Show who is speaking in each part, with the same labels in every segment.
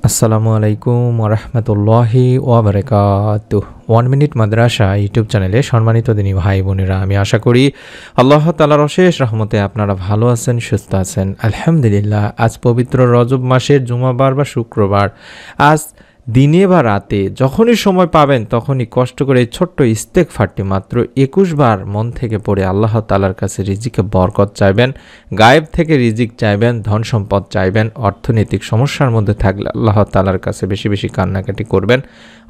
Speaker 1: আসসালামু আলাইকুম ওরহমতুল্লাহি ওয়াবারাকাতুহ। 1 মিনিট মাদ্রাসা ইউটিউব চ্যানেলে সম্মানিত দিনী ভাই বোনেরা, আমি আশা করি আল্লাহ তাআলার অশেষ রহমতে আপনারা ভালো আছেন, সুস্থ আছেন। আলহামদুলিল্লাহ। আজ পবিত্র রজব মাসের জুমাবার বা শুক্রবার। আজ দিনে বা রাতে যখনই সময় পাবেন তখনই কষ্ট করে এই ছোট্ট ইস্তেগফারটি মাত্র 21 বার মন থেকে পড়ে আল্লাহ তাআলার কাছে রিজিকে বরকত চাইবেন, গায়েব থেকে রিজিক চাইবেন, ধন সম্পদ চাইবেন। অর্থনৈতিক সমস্যার মধ্যে থাকলে আল্লাহ তাআলার কাছে বেশি বেশি কান্নাকাটি করবেন।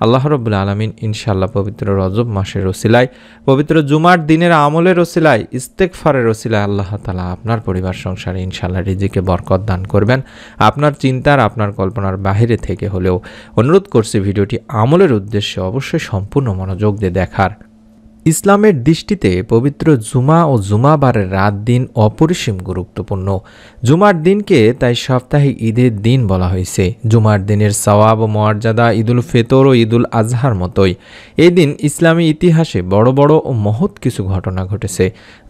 Speaker 1: আল্লাহ রাব্বুল আলামিন ইনশাআল্লাহ পবিত্র রজব মাসের ওসিলায়, পবিত্র জুমার দিনের আমলের ওসিলায়, ইস্তেগফারের ওসিলায় আল্লাহ তাআলা আপনার পরিবার সংসারে ইনশাআল্লাহ রিজিকে বরকত দান করবেন। আপনার চিন্তার, আপনার কল্পনার বাহিরে থেকে হলেও অনুরোধ করছি ভিডিওটি আমলের উদ্দেশ্যে অবশ্যই সম্পূর্ণ মনোযোগ দিয়ে দেখার। ইসলামের দৃষ্টিতে পবিত্র জুমা ও জুমাবারের রাত দিন অপরিসীম গুরুত্বপূর্ণ। জুমার দিনকে তাই সাপ্তাহিক ঈদের দিন বলা হয়েছে। জুমার দিনের সওয়াব ও মর্যাদা ঈদুল ফিতর ও ঈদুল আজহার মতোই এই দিন ইসলামী ইতিহাসে বড় বড় ও মহৎ কিছু ঘটনা ঘটেছে।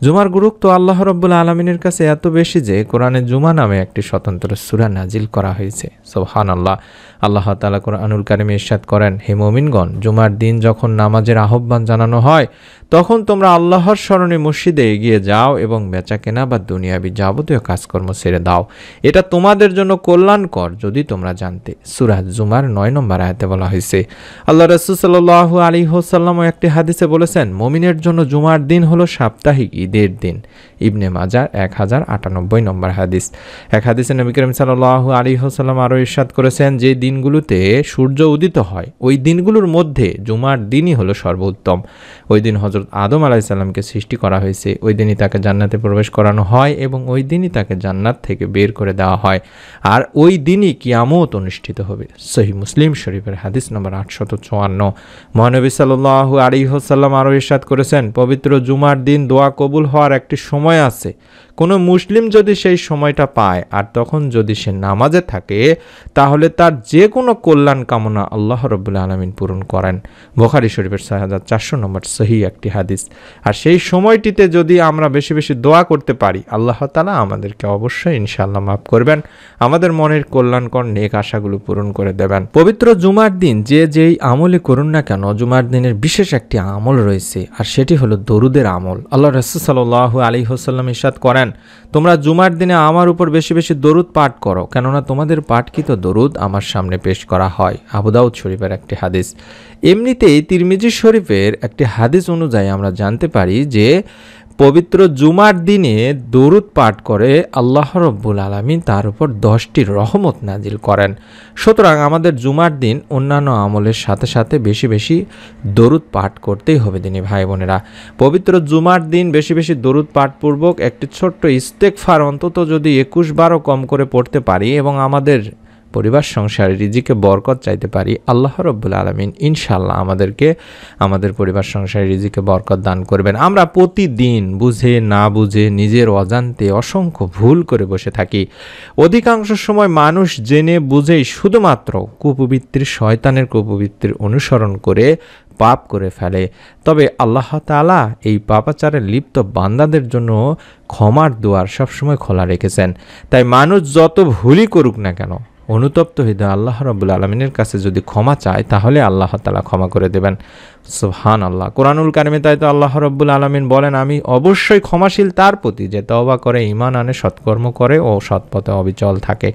Speaker 1: জুমার গুরুত্ব আল্লাহ রাব্বুল আলামিনের কাছে এত বেশি যে কোরআনে জুমা নামে একটি স্বতন্ত্র সূরা নাজিল করা হয়েছে। সুবহানাল্লাহ। আল্লাহ তাআলা কোরআনুল কারিমে ইরশাদ করেন, হে মুমিনগণ, জুমার দিন যখন নামাজের আহ্বান জানানো হয় তখন তোমরা আল্লাহর স্মরণে মসজিদে এগিয়ে যাও এবং বেচাকেনা বা দুনিয়াবি যাবতীয় কাজকর্ম ছেড়ে দাও। এটা তোমাদের জন্য কল্যাণকর যদি তোমরা জানতে। সূরা জুমার 9 নম্বর আয়াতে বলা হয়েছে। আল্লাহ রাসূল সাল্লাল্লাহু আলাইহি ওয়াসাল্লাম একটি হাদিসে বলেছেন, মুমিনের জন্য জুমার দিন হলো সাপ্তাহিক ঈদের দিন। ইবনে মাজাহ 1098 নম্বর হাদিস। এক হাদিসে নবী করিম সাল্লাল্লাহু আলাইহি ওয়াসাল্লাম আরো ইরশাদ করেছেন, যে দিনগুলোতে সূর্য উদিত হয় ওই দিনগুলোর মধ্যে জুমার দিনই হলো সর্বোত্তম। ওই দিন হযরত আদম আলাইহিস সালামকে সৃষ্টি করা হয়েছে। ওই দিনই তাকে জান্নাতে প্রবেশ করানো হয় এবং ওই দিনই তাকে জান্নাত থেকে বের করে দেওয়া হয়। আর ওই দিনই কিয়ামত অনুষ্ঠিত হবে। সহিহ মুসলিম শরীফের হাদিস নম্বর 854। মহানবী সাল্লাল্লাহু আলাইহি ওয়াসাল্লাম আরো ইরশাদ করেছেন, পবিত্র জুমার দিন দোয়া কবুল হওয়ার একটি সময় আছে। কোনো মুসলিম যদি সেই সময়টা পায় আর তখন যদি সে নামাজে থাকে তাহলে তার যে কোনো কল্যাণ কামনা আল্লাহ রাব্বুল আলামিন পূরণ করেন। বুখারী শরীফের 6400 নম্বর সহিহ একটি হাদিস। আর সেই সময়টিতে যদি আমরা বেশি বেশি দোয়া করতে পারি আল্লাহ তাআলা আমাদেরকে অবশ্যই ইনশাআল্লাহ মাফ করবেন, আমাদের মনের কল্যাণকর নেক আশাগুলো পূরণ করে দেবেন। পবিত্র জুমার দিন যে যেই আমলই করুন না কেন, জুমার দিনের বিশেষ একটি আমল রয়েছে আর সেটি হলো দরুদের আমল। আল্লাহ রাসূল সাল্লাল্লাহু আলাইহি ওয়াসাল্লাম ইরশাদ করেন, তোমরা জুমার দিনে আমার উপর বেশি বেশি দরুদ পাঠ করো, কেননা তোমাদের পাঠকৃত দরুদ আমার সামনে পেশ করা হয়। আবু দাউদ শরীফের একটি হাদিস। এমনিতেই তিরমিজি শরীফের একটি হাদিস অনুযায়ী আমরা জানতে পারি যে পবিত্র জুমার দিনে দরুদ পাঠ করে আল্লাহ রাব্বুল আলামিন তার উপর 10টি রহমত নাজিল করেন। সুতরাং আমাদের জুমার দিন অন্যান্য আমলের সাথে সাথে বেশি বেশি দরুদ পাঠ করতেই হবে দিনী ভাই বোনেরা। পবিত্র জুমার দিন বেশি বেশি দরুদ পাঠপূর্বক একটি ছোট্ট ইস্তেগফার অন্তত যদি 21 বারও কম করে পড়তে পারি এবং আমাদের পরিবার সংসারে রিজিকে বরকত চাইতে পারি, আল্লাহ রাব্বুল আলামিন ইনশাআল্লাহ আমাদেরকে আমাদের পরিবার সংসারে রিজিকে বরকত দান করবেন। আমরা প্রতিদিন বুঝে না বুঝে নিজের অজান্তে অসংখ্য ভুল করে বসে থাকি। অধিকাংশ সময় মানুষ জেনে বুঝেই শুধুমাত্র কুপবিত্তির, শয়তানের কুপবিত্তির অনুসরণ করে পাপ করে ফেলে। তবে আল্লাহ তাআলা এই পাপাচারে লিপ্ত বান্দাদের জন্য ক্ষমার দুয়ার সবসময় খোলা রেখেছেন। তাই মানুষ যত ভুলই করুক না কেন, অনুতপ্ত হৃদয় আল্লাহ রাব্বুল আলামিনের কাছে যদি ক্ষমা চায় তাহলে আল্লাহ তাআলা ক্ষমা করে দেবেন। সুবহানাল্লাহ। কোরআনুল কারিমে তাই তো আল্লাহ রাব্বুল আলামিন বলেন, আমি অবশ্যই ক্ষমাশীল তার প্রতি যে তওবা করে, ঈমান আনে, সৎকর্ম করে ও সৎপথে অবিচল থাকে।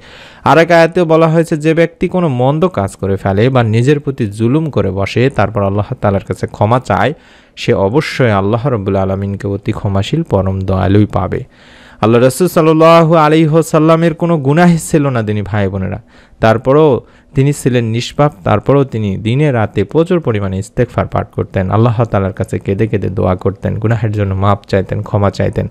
Speaker 1: আরেক আয়াতেও বলা হয়েছে, যে ব্যক্তি কোনো মন্দ কাজ করে ফেলে বা নিজের প্রতি জুলুম করে বসে তারপর আল্লাহ তাআলার কাছে ক্ষমা চায়, সে অবশ্যই আল্লাহ রাব্বুল আলামিনকে অতি ক্ষমাশীল পরম দয়ালুই পাবে। আল্লাহ রাসূল সাল্লাল্লাহু আলাইহি ওয়াসাল্লামের কোনো গুনাহ ছিল না দিনী ভাই বোনেরা, তারপরও তিনি ছিলেন নিষ্পাপ। তারপরেও তিনি দিনে রাতে প্রচুর পরিমাণে ইস্তেগফার পাঠ করতেন, আল্লাহ তাআলার কাছে কেঁদে কেঁদে দোয়া করতেন, গুনাহের জন্য মাপ চাইতেন, ক্ষমা চাইতেন।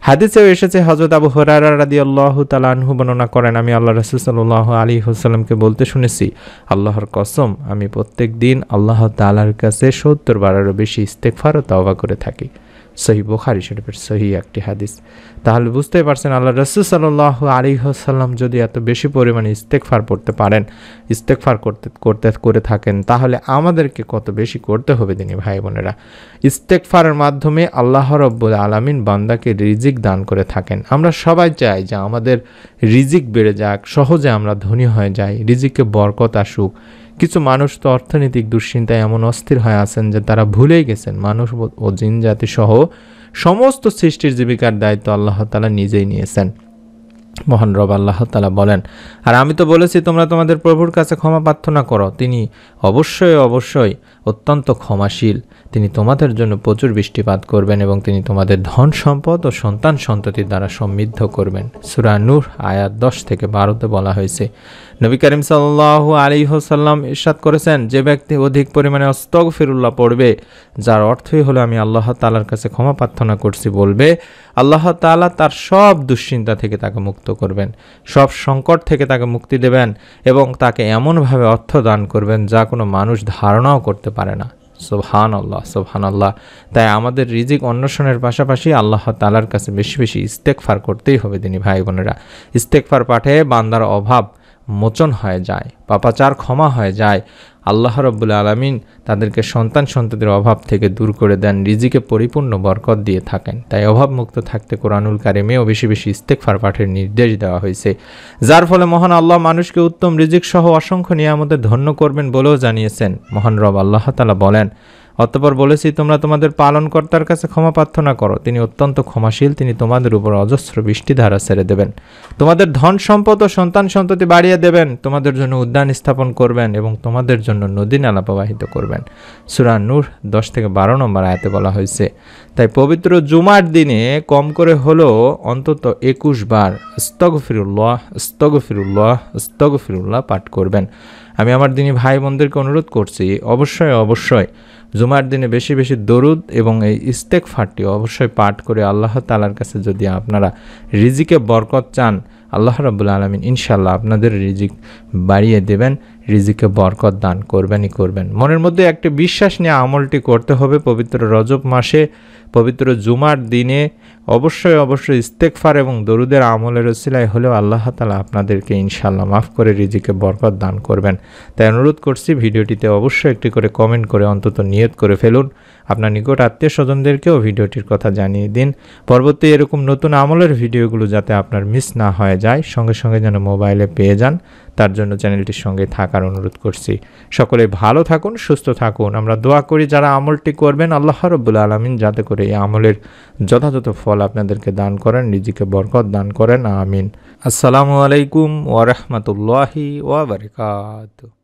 Speaker 1: হাদিসেও এসেছে, হযরত আবু হুরায়রা রাদিয়াল্লাহু তাআলা আনহু বর্ণনা করেন, আমি আল্লাহ রাসূল সাল্লাল্লাহু আলাইহি ওয়াসাল্লামকে বলতে শুনেছি, আল্লাহর কসম আমি প্রত্যেক দিন আল্লাহ তাআলার কাছে 70 বারেরও বেশি ইস্তেগফার ও তওবা করে থাকি। সহিহ বুখারী শরীফের সহিহ একটি হাদিস। তাহলে বুঝতেই পারছেন আল্লাহ রাসূল সাল্লাল্লাহু আলাইহি ওয়াসাল্লাম যদি এত বেশি পরিমাণে ইস্তেগফার পড়তে পারেন, ইস্তেগফার করে থাকেন, তাহলে আমাদেরকে কত বেশি করতে হবে দিনী ভাই বোনেরা। ইস্তেগফারের মাধ্যমে আল্লাহ রাব্বুল আলামিন বান্দাকে রিজিক দান করে থাকেন। আমরা সবাই চাই যে আমাদের রিজিক বেড়ে যাক, সহজে আমরা ধনী হয়ে যাই, রিজিকে বরকত আসুক। কিছু মানুষ তো অর্থনৈতিক দুশ্চিন্তায় এমন অস্থির হয়ে আছেন যে তারা ভুলেই গেছেন মানুষ ও জিন জাতি সহ সমস্ত সৃষ্টির জীবিকার দায়িত্ব আল্লাহ তাআলা নিজেই নিয়েছেন। মহান রব আল্লাহ তাআলা বলেন, আর আমি তো বলেছি তোমরা তোমাদের প্রভুর কাছে ক্ষমা প্রার্থনা করো, তিনি অবশ্যই অত্যন্ত ক্ষমাশীল। তিনি তোমাদের জন্য প্রচুর বৃষ্টিপাত করবেন এবং তিনি তোমাদের ধন সম্পদ ও সন্তান সন্ততি দ্বারা সমৃদ্ধ করবেন। সূরা নূহ আয়াত 10 থেকে 12-তে বলা হয়েছে। নবী করিম সাল্লাল্লাহু আলাইহি ওয়াসাল্লাম ইরশাদ করেছেন, যে ব্যক্তি অধিক পরিমাণে আস্তাগফিরুল্লাহ পড়বে, যার অর্থই হলো আমি আল্লাহ তাআলার কাছে ক্ষমা প্রার্থনা করছি বলবে, আল্লাহ তাআলা তার সব দুশ্চিন্তা থেকে তাকে মুক্ত করবেন, সব সংকট থেকে তাকে মুক্তি দেবেন এবং তাকে এমনভাবে অর্থ দান করবেন যা কোনো মানুষ ধারণাও করতে পারে না। সুবহানাল্লাহ, সুবহানাল্লাহ। তাই আমাদের রিজিক অন্বেষণের পাশাপাশি আল্লাহ তাআলার কাছে বেশি বেশি ইস্তেগফার করতেই হবে দিনী ভাই বোনেরা। ইস্তেগফার পাঠে বান্দার অভাব মোচন হয়ে যায়, পাপাচার ক্ষমা হয়ে যায়। আল্লাহ রাব্বুল আলামিন তাদেরকে সন্তান সন্ততির অভাব থেকে দূর করে দেন, রিজিকে পরিপূর্ণ বরকত দিয়ে থাকেন। তাই অভাবমুক্ত থাকতে কোরআনুল কারিমেও বেশি বেশি ইস্তেগফার পাঠের নির্দেশ দেওয়া হয়েছে, যার ফলে মহান আল্লাহ মানুষকে উত্তম রিজিক সহ অসংখ্য নিয়ামতে ধন্য করবেন বলেও জানিয়েছেন। মহান রব আল্লাহ তাআলা বলেন, অতঃপর বলেছি তোমরা তোমাদের পালনকর্তার কাছে ক্ষমা প্রার্থনা করো, তিনি অত্যন্ত ক্ষমাশীল, তিনি তোমাদের উপর অজস্র বৃষ্টিধারা ছেড়ে দেবেন, তোমাদের ধন সম্পদ ও সন্তান সন্ততি বাড়িয়ে দেবেন, তোমাদের জন্য উদ্যান স্থাপন করবেন এবং তোমাদের জন্য নদী নালা প্রবাহিত করবেন। সূরা নূহ 10 থেকে 12 নম্বর আয়াতে বলা হয়েছে। তাই পবিত্র জুমার দিনে কম করে হলেও অন্তত 21 বার আস্তাগফিরুল্লাহ আস্তাগফিরুল্লাহ আস্তাগফিরুল্লাহ পাঠ করবেন। আমি আমার দিনী ভাই বোনদেরকে অনুরোধ করছি, অবশ্যই জুমার দিনে বেশি বেশি দরুদ এবং এই ইস্তেগফারটি অবশ্যই পাঠ করে আল্লাহ তাআলার কাছে যদি আপনারা রিজিকে বরকত চান, আল্লাহ রাব্বুল আলামিন ইনশাআল্লাহ আপনাদের রিজিক বাড়িয়ে দেবেন, রিজিকে বরকত দান করবেন। মনের মধ্যে একটা বিশ্বাস নিয়ে আমলটি করতে হবে। পবিত্র রজব মাসে পবিত্র জুমার দিনে অবশ্যই ইস্তেগফার এবং দরুদের আমলের ওসিলায় হলেও আল্লাহ তাআলা আপনাদেরকে ইনশাআল্লাহ মাফ করে রিজিকে বরকত দান করবেন। তাই অনুরোধ করছি, ভিডিওটিতে অবশ্যই একটি করে কমেন্ট করে অন্তত নিয়ত করে ফেলুন। আপনার নিকট আত্মীয় স্বজনদেরকেও ভিডিওটির কথা জানিয়ে দিন। পরবর্তী এরকম নতুন আমলের ভিডিওগুলো যাতে আপনার মিস না হয়ে যায়, সঙ্গে সঙ্গে যেন মোবাইলে পেয়ে যান, তার জন্য চ্যানেলটির সঙ্গে থাকার অনুরোধ করছি। সকলে ভালো থাকুন, সুস্থ থাকুন। আমরা দোয়া করি যারা আমলটি করবেন আল্লাহ রাব্বুল আলামিন যাতে করে এই আমলের যথাযথ ফল আপনাদেরকে দান করেন, রিজিকে বরকত দান করেন। আমিন। আসসালামু আলাইকুম ওয়া রাহমাতুল্লাহি ওয়া বারাকাতুহু।